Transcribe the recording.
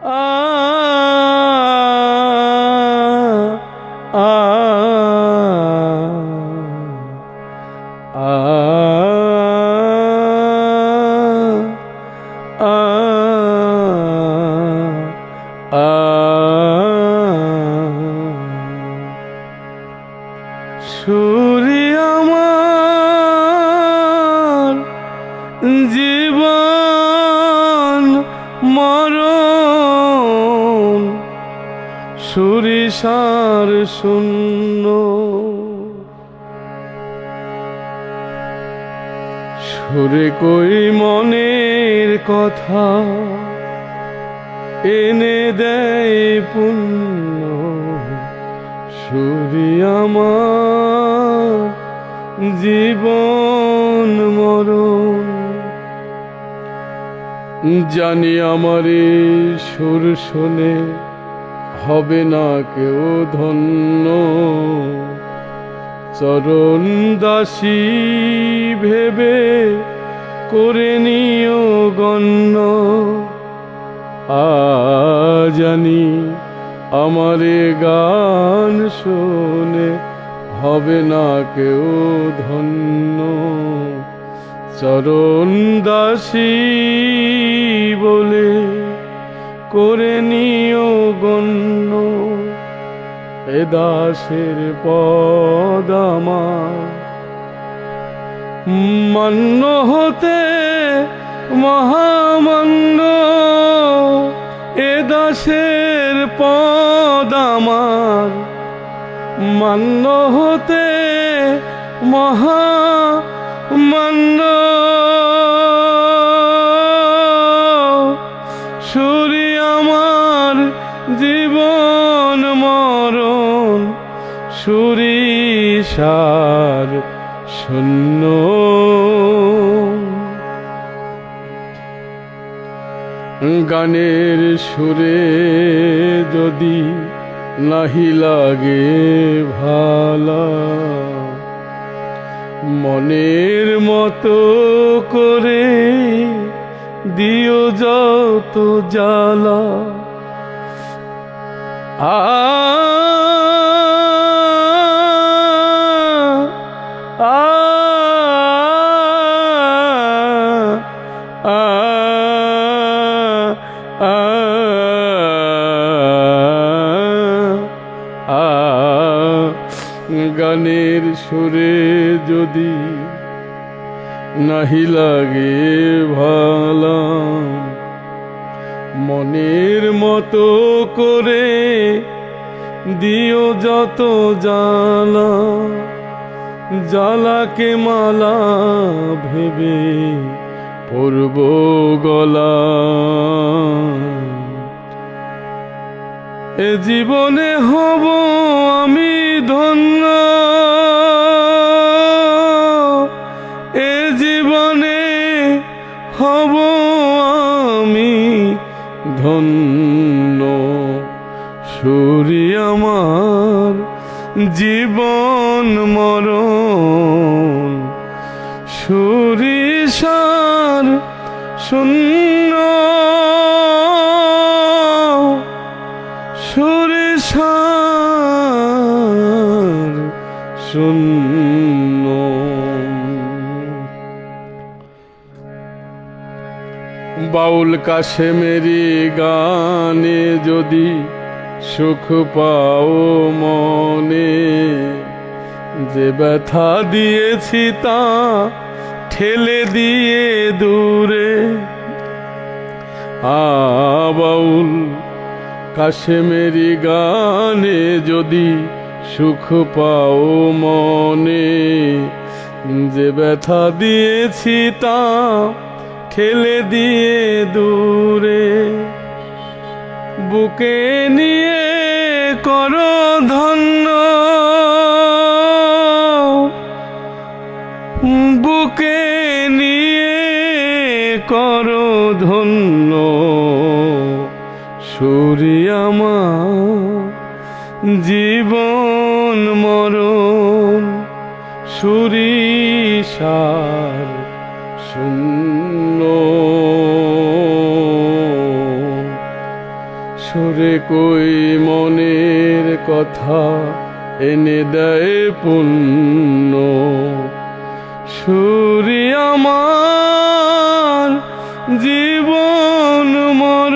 আ আ আ সুরে আমার জীবন মরণ সুরিসার শূন্য সুরে কই মনের কথা এনে দেয় পুণ্য সুরে আমার জীবন মরণ জানি আমার এই সুর শুনে হবে না কেউ ধন্য চরণ দাসী ভেবে করে নিও গণ্য জানি আমার গান শুনে হবে না কেউ ধন্য চরণ দাসী বলে করে নিও গণ্য এ দাসের পদ আমার মান্য হতে মহামান্য এ দাসের পদ আমার মান্য হতে মহামান্য সুরি আমার জীবন মরণ সুরিসার শূন্য গানের সুরে যদি নাহি লাগে ভালা মনের মতো করে দিও যত জ্বালা আ আ আ গানের সুরে যদি নাহি লাগে ভালা মনের মতো করে দিও যত জ্বালা জ্বালাকে মালা ভেবে পরব গলা এ জীবনে হব আমি ধন্য এ জীবনে হব আমি ধন্য সুরি আমার জীবন মরণ সুরিসার শূন্য সুরিসার শূন্য বাউল কাশেমেরি গানে যদি সুখ পাও মনে যে ব্যথা দিয়েছি তা ঠেলে দিয়ে দূরে বাউল কাশেমেরি গানে যদি সুখ পাও মনে যে ব্যথা দিয়েছি তা ঠেলে দিয়ে দূরে বুকে নিয়ে করো ধন্য বুকে নিয়ে করো ধন্য সুরি আমার জীবন মরণ সুরিসার শূন্য সুরে কই মনের কথা এনে দেয় পুণ্য। সুরি আমার জীবন মরণ